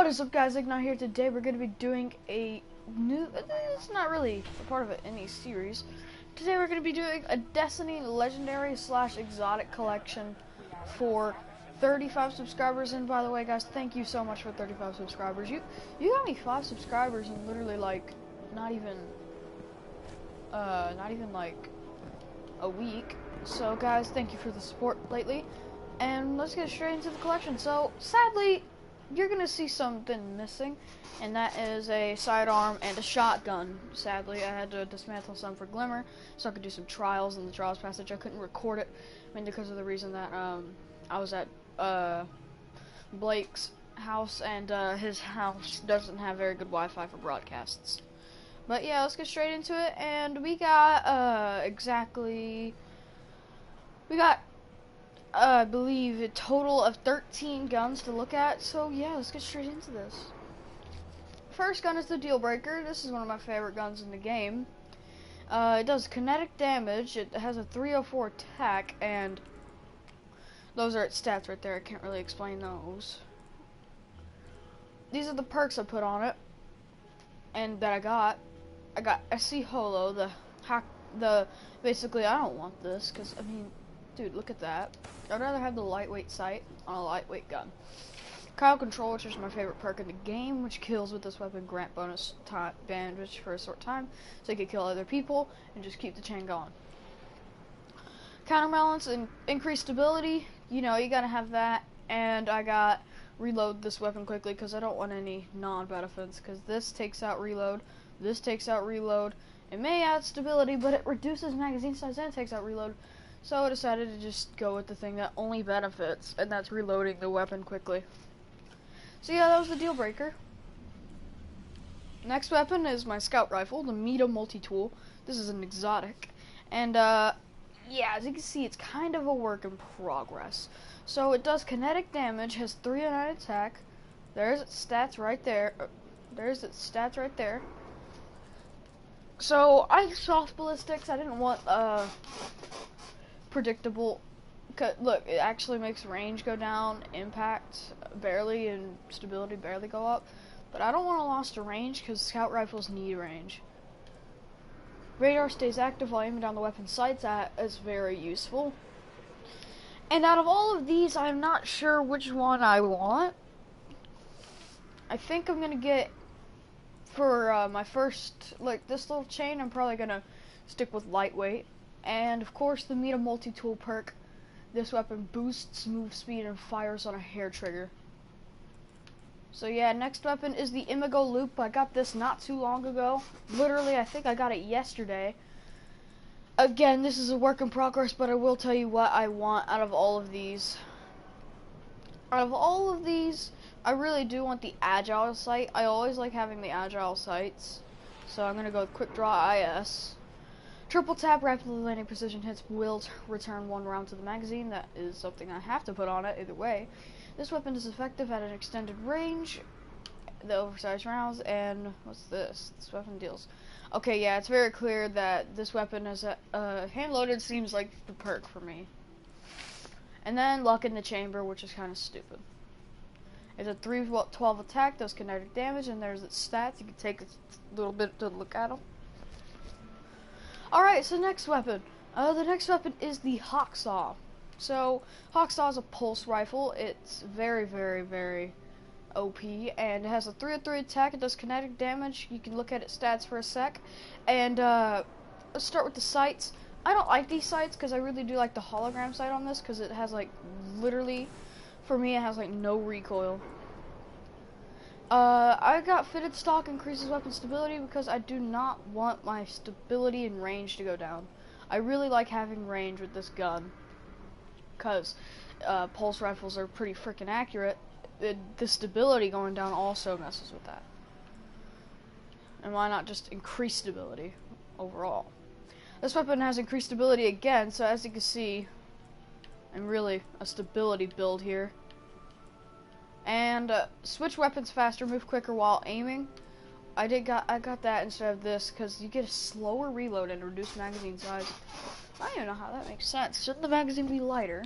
is up, guys? Ignite here. Today we're going to be doing a new, it's not really a part of any series. Today we're going to be doing a Destiny Legendary / Exotic collection for 35 subscribers. And by the way, guys, thank you so much for 35 subscribers. You got me 5 subscribers in literally like not even like a week. So guys, thank you for the support lately. And let's get straight into the collection. So sadly, you're gonna see something missing, and that is a sidearm and a shotgun. Sadly, I had to dismantle some for Glimmer, so I could do some trials in the trials passage. I couldn't record it, mainly because of the reason that I was at Blake's house, and his house doesn't have very good Wi-Fi for broadcasts. But yeah, let's get straight into it. And we got I believe a total of 13 guns to look at, so yeah, let's get straight into this. First gun is the Deal Breaker. This is one of my favorite guns in the game. It does kinetic damage, it has a 304 attack, and those are its stats right there. I can't really explain those. These are the perks I put on it, and that I got SC Holo, basically I don't want this, because, I mean, dude, look at that. I'd rather have the lightweight sight on a lightweight gun. Cryo Control, which is my favorite perk in the game, which kills with this weapon, grant bonus bandage for a short time, so you can kill other people and just keep the chain going. Counterbalance and increased stability, you know, you gotta have that. And I got reload this weapon quickly because I don't want any non-benefits, because this takes out reload, this takes out reload. It may add stability, but it reduces magazine size and takes out reload. So I decided to just go with the thing that only benefits, and that's reloading the weapon quickly. So yeah, that was the Deal Breaker. Next weapon is my Scout Rifle, the Meta Multi-Tool. This is an exotic. And yeah, as you can see, it's kind of a work in progress. So it does kinetic damage, has 309 attack. There's its stats right there. There's its stats right there. So I soft ballistics. I didn't want predictable. Look, it actually makes range go down, impact barely, and stability barely go up. But I don't want to lose to range because scout rifles need range. Radar stays active while aiming down the weapon sights. That is very useful. And out of all of these, I'm not sure which one I want. I think I'm gonna get, for my first, like, this little chain, I'm probably gonna stick with lightweight. And of course, the Meta Multi-Tool perk. This weapon boosts move speed and fires on a hair trigger. So yeah, next weapon is the Imago Loop. I got this not too long ago. Literally, I think I got it yesterday. Again, this is a work in progress, but I will tell you what I want out of all of these. Out of all of these, I really do want the Agile sight. I always like having the Agile sights. So I'm gonna go with Quick Draw IS. Triple tap, rapidly landing precision hits will return 1 round to the magazine. That is something I have to put on it either way. This weapon is effective at an extended range, the oversized rounds, and what's this? This weapon deals. Okay, yeah, it's very clear that this weapon is hand-loaded seems like the perk for me. And then Luck in the Chamber, which is kind of stupid. It's a 312 attack, does kinetic damage, and there's its stats. You can take a little bit to look at them. Alright, so next weapon. The next weapon is the Hawksaw. So, Hawksaw is a pulse rifle. It's very, very, very OP, and it has a 303 attack. It does kinetic damage. You can look at its stats for a sec. And let's start with the sights. I don't like these sights because I really do like the hologram sight on this, because it has, like, literally, for me, it has, like, no recoil. I got fitted stock, increases weapon stability, because I do not want my stability and range to go down. I really like having range with this gun, because pulse rifles are pretty freaking accurate. The stability going down also messes with that. And why not just increase stability overall? This weapon has increased stability again, so as you can see, I'm really a stability build here. And switch weapons faster, move quicker while aiming. I got that instead of this because you get a slower reload and reduced magazine size. I don't even know how that makes sense. Shouldn't the magazine be lighter?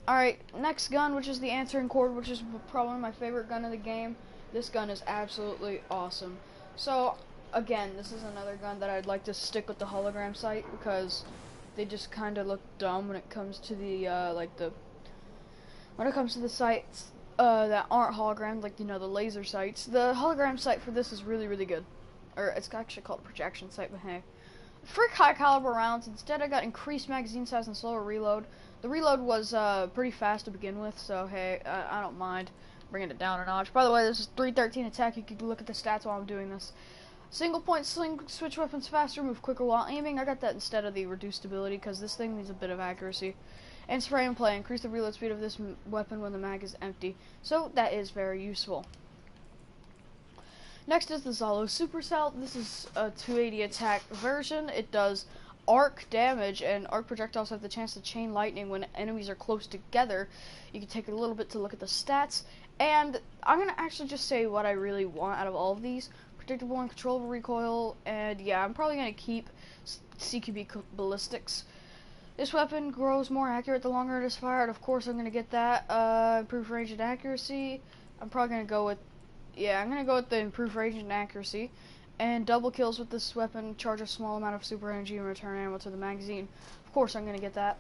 Alright, next gun, which is the answering cord, which is probably my favorite gun in the game. This gun is absolutely awesome. So, again, this is another gun that I'd like to stick with the hologram sight, because they just kind of look dumb when it comes to the, when it comes to the sights, that aren't holograms, like, you know, the laser sights. The hologram sight for this is really, really good. Or, it's actually called projection sight, but hey. For high caliber rounds, instead I got increased magazine size and slower reload. The reload was pretty fast to begin with, so hey, I don't mind bringing it down a notch. By the way, this is 313 attack. You can look at the stats while I'm doing this. Single point sling, switch weapons faster, move quicker while aiming. I got that instead of the reduced stability because this thing needs a bit of accuracy. And spray and play, increase the reload speed of this weapon when the mag is empty. So that is very useful. Next is the Zalo Supercell. This is a 280 attack version. It does arc damage, and arc projectiles have the chance to chain lightning when enemies are close together. You can take a little bit to look at the stats, and I'm going to actually just say what I really want out of all of these. Predictable and controllable recoil, and yeah, I'm probably going to keep CQB ballistics. This weapon grows more accurate the longer it is fired. Of course, I'm going to get that. Improved range and accuracy. I'm probably going to go with, yeah, I'm going to go with the improved range and accuracy. And double kills with this weapon, charge a small amount of super energy and return ammo to the magazine. Of course I'm going to get that.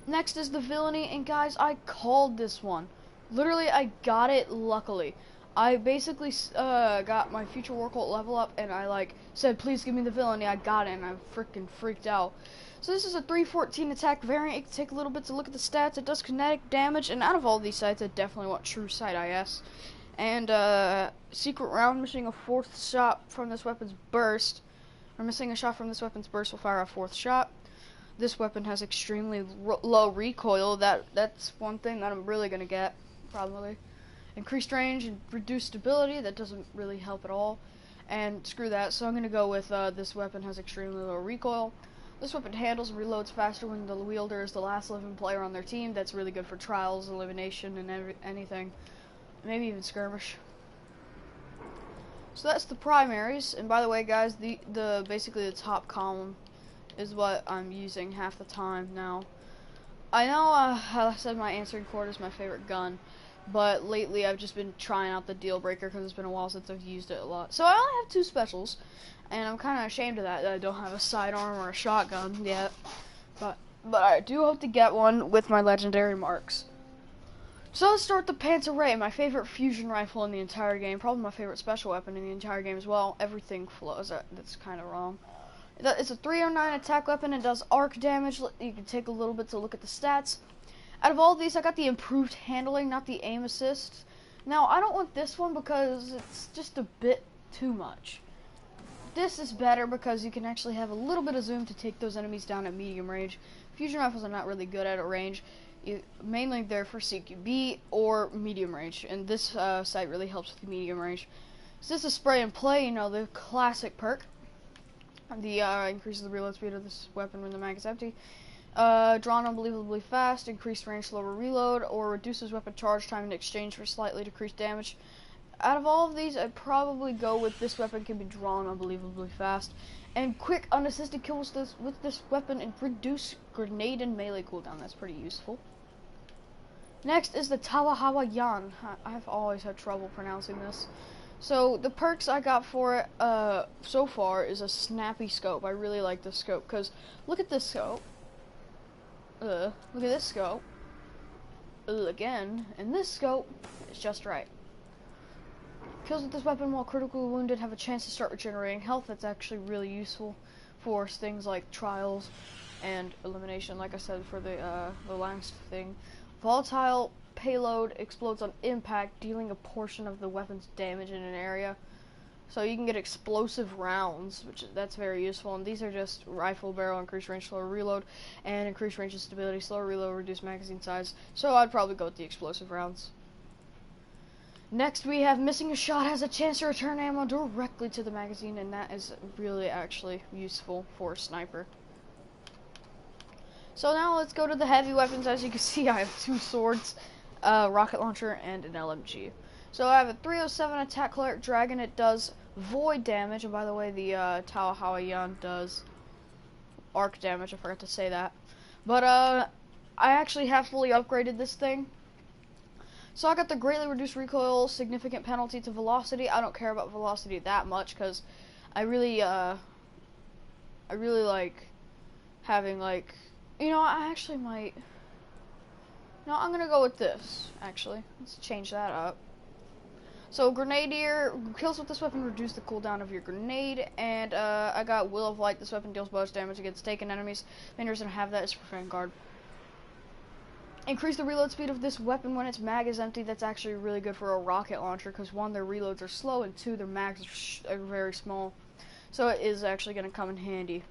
Next is the Villainy, and guys, I called this one. Literally, I got it luckily. I basically got my future war cult level up, and I said, please give me the Villainy. I got it, and I freaking freaked out. So this is a 314 attack variant. It can take a little bit to look at the stats. It does kinetic damage, and out of all these sights, I definitely want True Sight IS. And secret round, missing a fourth shot from this weapon's burst, or missing a shot from this weapon's burst will fire a fourth shot. This weapon has extremely low recoil. That's one thing that I'm really gonna get, probably. Increased range and reduced stability. That doesn't really help at all. And screw that. So I'm gonna go with this weapon has extremely low recoil. This weapon handles and reloads faster when the wielder is the last living player on their team. That's really good for trials, elimination, and anything. Maybe even skirmish. So that's the primaries, and by the way, guys, basically the top column is what I'm using half the time now. I know I said my answering cord is my favorite gun, but lately I've just been trying out the deal breaker because it's been a while since I've used it a lot. So I only have 2 specials, and I'm kind of ashamed of that I don't have a sidearm or a shotgun yet. But I do hope to get one with my legendary marks. So let's start the Panzer Ray, my favorite fusion rifle in the entire game. Probably my favorite special weapon in the entire game as well. Everything flows. That's kind of wrong. It's a 309 attack weapon. It does arc damage. You can take a little bit to look at the stats. Out of all these, I got the improved handling, not the aim assist. Now, I don't want this one because it's just a bit too much. This is better because you can actually have a little bit of zoom to take those enemies down at medium range. Fusion rifles are not really good at range. Mainly they're for CQB or medium range, and this sight really helps with the medium range. So this is spray and play, you know, the classic perk. The increases the reload speed of this weapon when the mag is empty. Drawn unbelievably fast, increased range, slower reload, or reduces weapon charge time in exchange for slightly decreased damage. Out of all of these, I'd probably go with this weapon can be drawn unbelievably fast. And quick unassisted kills with this weapon and reduce grenade and melee cooldown. That's pretty useful. Next is the Tawahawa Yan. I've always had trouble pronouncing this. So the perks I got for it so far is a snappy scope. I really like this scope because look at this scope. Look at this scope. Again, and this scope is just right. Kills with this weapon while critically wounded have a chance to start regenerating health. That's actually really useful for things like trials and elimination, like I said, for the last thing. Volatile payload explodes on impact, dealing a portion of the weapon's damage in an area. So you can get explosive rounds, that's very useful. And these are just rifle barrel, increased range, slower reload, and increased range and stability, slower reload, reduced magazine size. So I'd probably go with the explosive rounds. Next, we have missing a shot has a chance to return ammo directly to the magazine, and that is really actually useful for a sniper. So now let's go to the heavy weapons. As you can see, I have 2 swords, a rocket launcher, and an LMG. So I have a 307 attack cleric dragon. It does void damage, and by the way, the Tawahawa Yan does arc damage. I forgot to say that. But I actually have fully upgraded this thing. So I got the greatly reduced recoil, significant penalty to velocity. I don't care about velocity that much because I really like having like, I actually might. No, I'm gonna go with this. Actually, let's change that up. So Grenadier, kills with this weapon reduce the cooldown of your grenade, and I got Will of Light. This weapon deals bonus damage against taken enemies. The main reason I have that is for Vanguard. Increase the reload speed of this weapon when its mag is empty. That's actually really good for a rocket launcher because 1, their reloads are slow, and 2, their mags are very small. So it is actually going to come in handy.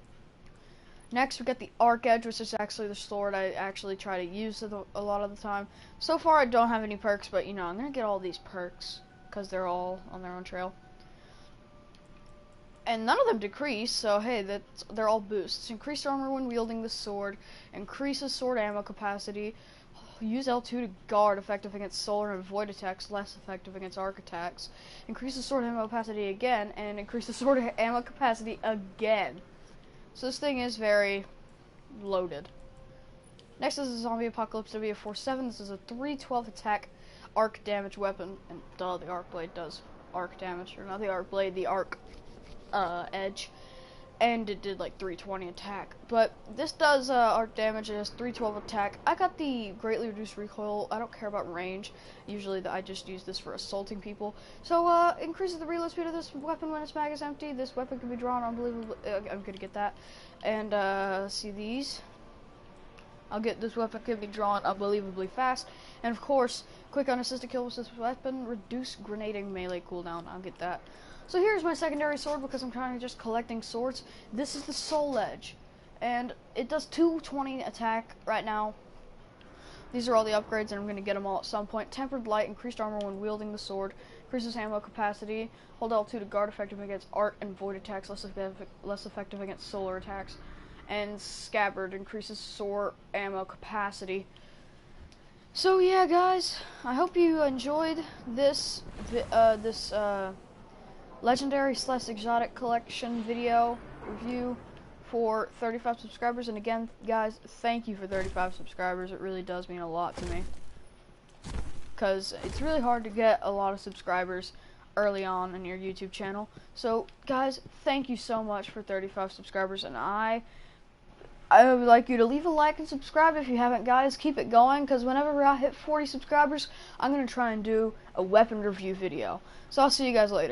Next, we got the Arc Edge, which is actually the sword I actually try to use a lot of the time. So far, I don't have any perks, but I'm going to get all these perks because they're all on their own trail. And none of them decrease, so hey, they're all boosts. Increased armor when wielding the sword. Increases sword ammo capacity. Use L2 to guard, effective against solar and void attacks, less effective against arc attacks. Increases sword ammo capacity again, and increases sword ammo capacity again. So this thing is very loaded. Next is a Zombie Apocalypse W47. This is a 312 attack arc damage weapon, and duh, the arc blade does arc damage, or not the arc blade, the arc edge. And it did like 320 attack, but this does arc damage. It has 312 attack. I got the greatly reduced recoil. I don't care about range. Usually I just use this for assaulting people. So increases the reload speed of this weapon when its mag is empty. This weapon can be drawn unbelievably. I'm gonna get that. And see these. I'll get this weapon can be drawn unbelievably fast. And of course, quick unassisted kill with this weapon. Reduce grenading melee cooldown. I'll get that. So here's my secondary sword because I'm kind of just collecting swords. This is the Soul Edge, and it does 220 attack right now. These are all the upgrades, and I'm going to get them all at some point. Tempered Light, increased armor when wielding the sword, increases ammo capacity, hold L2 to guard, effective against arc and void attacks, less effective against solar attacks. And Scabbard, increases sword ammo capacity. So yeah, guys, I hope you enjoyed this legendary / exotic collection video review for 35 subscribers. And again, guys, thank you for 35 subscribers. It really does mean a lot to me, because it's really hard to get a lot of subscribers early on in your YouTube channel. So guys, thank you so much for 35 subscribers, and I would like you to leave a like and subscribe if you haven't, guys. Keep it going, because whenever I hit 40 subscribers, I'm going to try and do a weapon review video. So I'll see you guys later.